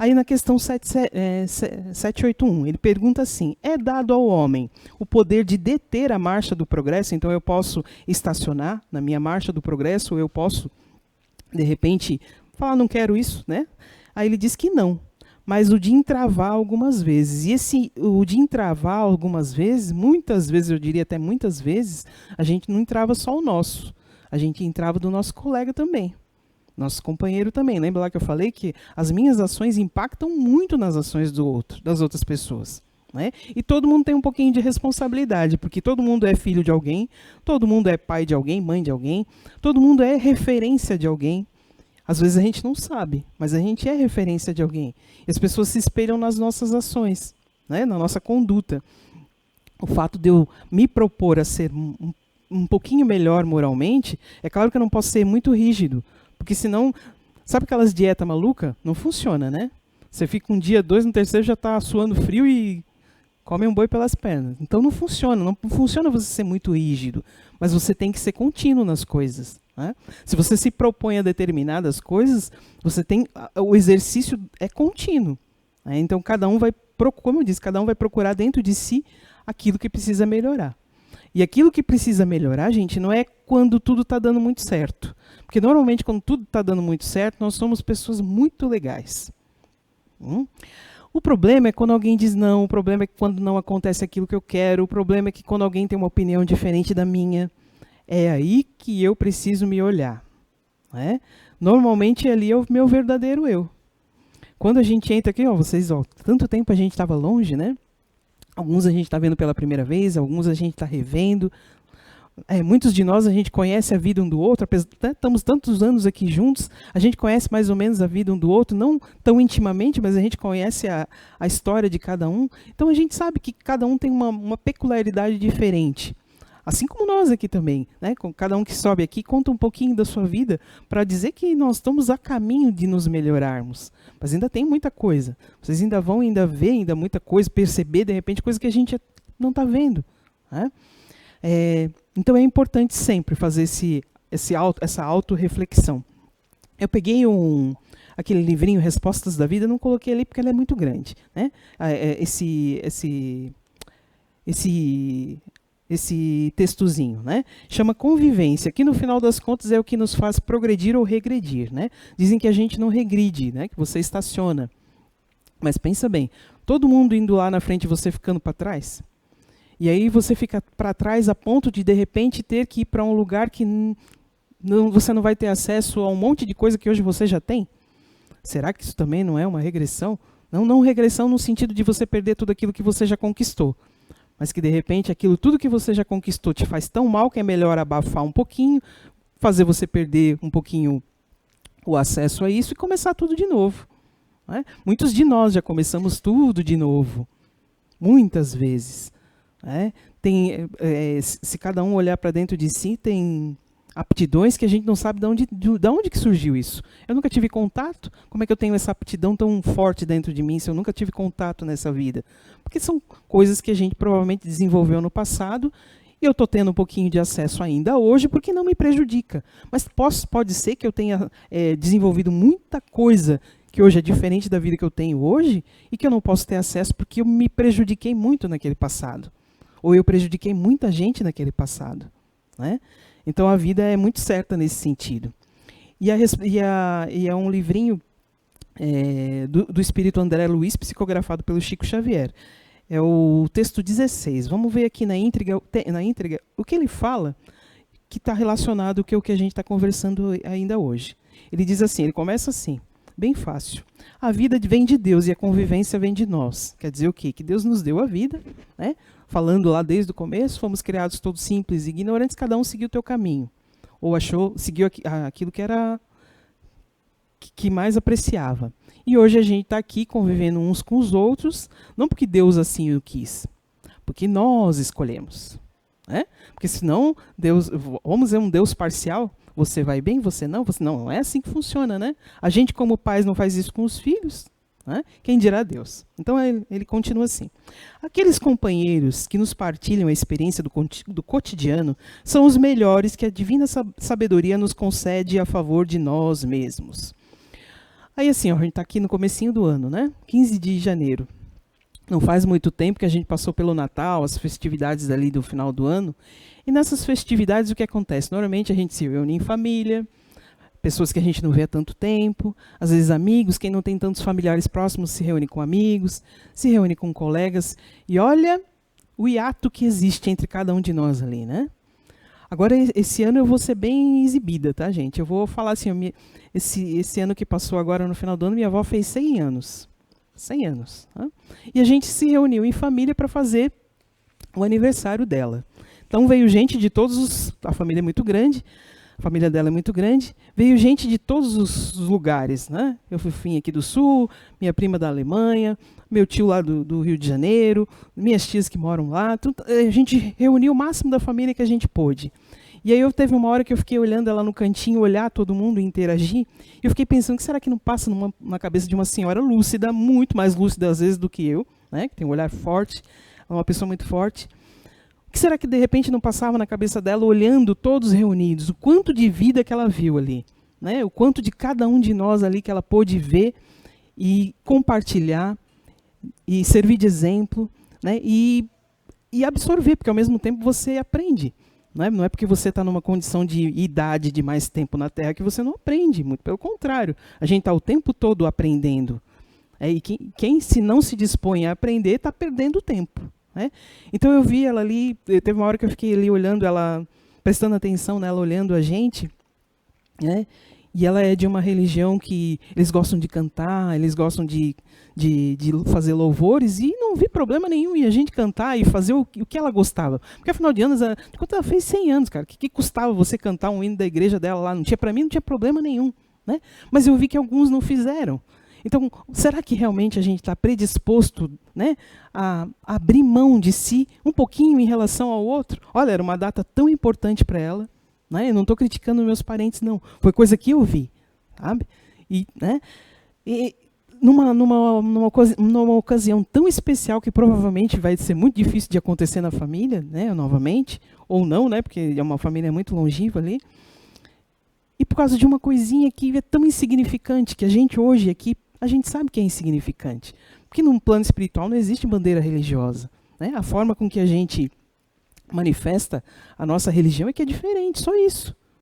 Aí na questão 781, ele pergunta assim: é dado ao homem o poder de deter a marcha do progresso? Então eu posso estacionar na minha marcha do progresso, ou eu posso, de repente, falar, não quero isso, né? Aí ele diz que não, mas o de entravar algumas vezes. E o de entravar algumas vezes, muitas vezes, eu diria até muitas vezes, a gente não entrava só o nosso, a gente entrava do nosso colega também. Nosso companheiro também. Lembra lá que eu falei que as minhas ações impactam muito nas ações das outras pessoas, né? E todo mundo tem um pouquinho de responsabilidade, porque todo mundo é filho de alguém, todo mundo é pai de alguém, mãe de alguém, todo mundo é referência de alguém. Às vezes a gente não sabe, mas a gente é referência de alguém. E as pessoas se espelham nas nossas ações, né? Na nossa conduta. O fato de eu me propor a ser um pouquinho melhor moralmente, é claro que eu não posso ser muito rígido, porque senão, sabe aquelas dietas malucas? Não funciona, né? Você fica um dia, dois, no terceiro já está suando frio e come um boi pelas pernas. Então não funciona. Não funciona você ser muito rígido, mas você tem que ser contínuo nas coisas, né? Se você se propõe a determinadas coisas, o exercício é contínuo, né? Então cada um vai, como eu disse, cada um vai procurar dentro de si aquilo que precisa melhorar. E aquilo que precisa melhorar, gente, não é quando tudo está dando muito certo. Porque normalmente quando tudo está dando muito certo, nós somos pessoas muito legais. O problema é quando alguém diz não, o problema é quando não acontece aquilo que eu quero, o problema é que quando alguém tem uma opinião diferente da minha. É aí que eu preciso me olhar, né? Normalmente ali é o meu verdadeiro eu. Quando a gente entra aqui, tanto tempo a gente estava longe, né? Alguns a gente está vendo pela primeira vez, alguns a gente está revendo. Muitos de nós a gente conhece a vida um do outro, estamos tantos anos aqui juntos, a gente conhece mais ou menos a vida um do outro, não tão intimamente, mas a gente conhece a história de cada um. Então a gente sabe que cada um tem uma peculiaridade diferente. Assim como nós aqui também, né? Cada um que sobe aqui conta um pouquinho da sua vida para dizer que nós estamos a caminho de nos melhorarmos. Mas ainda tem muita coisa. Vocês ainda vão ver muita coisa, perceber de repente coisa que a gente não está vendo, né? Então é importante sempre fazer essa autorreflexão. Eu peguei aquele livrinho Respostas da Vida, não coloquei ali porque ela é muito grande, né? Esse textozinho, né? Chama Convivência, que no final das contas é o que nos faz progredir ou regredir, né? Dizem que a gente não regride, né? Que você estaciona. Mas pensa bem, todo mundo indo lá na frente e você ficando para trás? E aí você fica para trás a ponto de repente ter que ir para um lugar que você não vai ter acesso a um monte de coisa que hoje você já tem? Será que isso também não é uma regressão? Não regressão no sentido de você perder tudo aquilo que você já conquistou, mas que de repente tudo que você já conquistou te faz tão mal que é melhor abafar um pouquinho, fazer você perder um pouquinho o acesso a isso e começar tudo de novo, né? Muitos de nós já começamos tudo de novo, muitas vezes, né? Se cada um olhar para dentro de si, tem aptidões que a gente não sabe de onde que surgiu isso. Eu nunca tive contato, como é que eu tenho essa aptidão tão forte dentro de mim se eu nunca tive contato nessa vida? Porque são coisas que a gente provavelmente desenvolveu no passado e eu estou tendo um pouquinho de acesso ainda hoje porque não me prejudica. Mas pode ser que eu tenha desenvolvido muita coisa que hoje é diferente da vida que eu tenho hoje e que eu não posso ter acesso porque eu me prejudiquei muito naquele passado. Ou eu prejudiquei muita gente naquele passado, né? Então a vida é muito certa nesse sentido. E é um livrinho do espírito André Luiz, psicografado pelo Chico Xavier. É o texto 16. Vamos ver aqui na íntegra o que ele fala, que está relacionado com o que a gente está conversando ainda hoje. Ele diz assim, ele começa assim, bem fácil. A vida vem de Deus e a convivência vem de nós. Quer dizer o quê? Que Deus nos deu a vida, né? Falando lá desde o começo, fomos criados todos simples e ignorantes, cada um seguiu o teu caminho. Ou seguiu aquilo que mais apreciava. E hoje a gente está aqui convivendo uns com os outros, não porque Deus assim o quis, porque nós escolhemos, né? Porque senão, vamos dizer, um Deus parcial, você vai bem, você não é assim que funciona, né? A gente como pais não faz isso com os filhos, né? Quem dirá Deus? Então ele continua assim. Aqueles companheiros que nos partilham a experiência do cotidiano são os melhores que a divina sabedoria nos concede a favor de nós mesmos. Aí assim, ó, a gente está aqui no comecinho do ano, né? 15 de janeiro. Não faz muito tempo que a gente passou pelo Natal, as festividades ali do final do ano. E nessas festividades o que acontece? Normalmente a gente se reúne em família, pessoas que a gente não vê há tanto tempo, às vezes amigos, quem não tem tantos familiares próximos se reúne com amigos, se reúne com colegas. E olha o hiato que existe entre cada um de nós ali, né? Agora, esse ano eu vou ser bem exibida, tá, gente? Eu vou falar assim, esse ano que passou agora, no final do ano, minha avó fez 100 anos. 100 anos. Tá? E a gente se reuniu em família para fazer o aniversário dela. Então veio gente de todos os... A família é muito grande, a família dela é muito grande, veio gente de todos os lugares, né? Eu vim aqui do Sul, minha prima da Alemanha, meu tio lá do Rio de Janeiro, minhas tias que moram lá, a gente reuniu o máximo da família que a gente pôde. E aí teve uma hora que eu fiquei olhando ela no cantinho, olhar todo mundo e interagir, e eu fiquei pensando, que será que não passa na cabeça de uma senhora lúcida, muito mais lúcida às vezes do que eu, né? Que tem um olhar forte, é uma pessoa muito forte. O que será que de repente não passava na cabeça dela, olhando todos reunidos, o quanto de vida que ela viu ali, né? O quanto de cada um de nós ali que ela pôde ver e compartilhar, e servir de exemplo, né? E absorver, porque ao mesmo tempo você aprende. Não é porque você está numa condição de idade de mais tempo na Terra que você não aprende, muito pelo contrário. A gente está o tempo todo aprendendo. E quem se não se dispõe a aprender está perdendo tempo. Né? Então eu vi ela ali, teve uma hora que eu fiquei ali olhando ela, prestando atenção nela, olhando a gente, né? E ela é de uma religião que eles gostam de cantar, eles gostam de fazer louvores, e não vi problema nenhum em a gente cantar e fazer o que ela gostava. Porque afinal de anos, enquanto ela fez 100 anos, cara, o que custava você cantar um hino da igreja dela lá? Para mim não tinha problema nenhum. Né? Mas eu vi que alguns não fizeram. Então, será que realmente a gente está predisposto, né, a abrir mão de si um pouquinho em relação ao outro? Olha, era uma data tão importante para ela. Né? Eu não estou criticando meus parentes, não. Foi coisa que eu vi. Sabe? E numa ocasião tão especial que provavelmente vai ser muito difícil de acontecer na família, né, novamente, ou não, né, porque é uma família muito longínqua ali. E por causa de uma coisinha que é tão insignificante, que a gente hoje aqui, a gente sabe que é insignificante. Porque num plano espiritual não existe bandeira religiosa. Né? A forma com que a gente manifesta a nossa religião é que é diferente, só isso.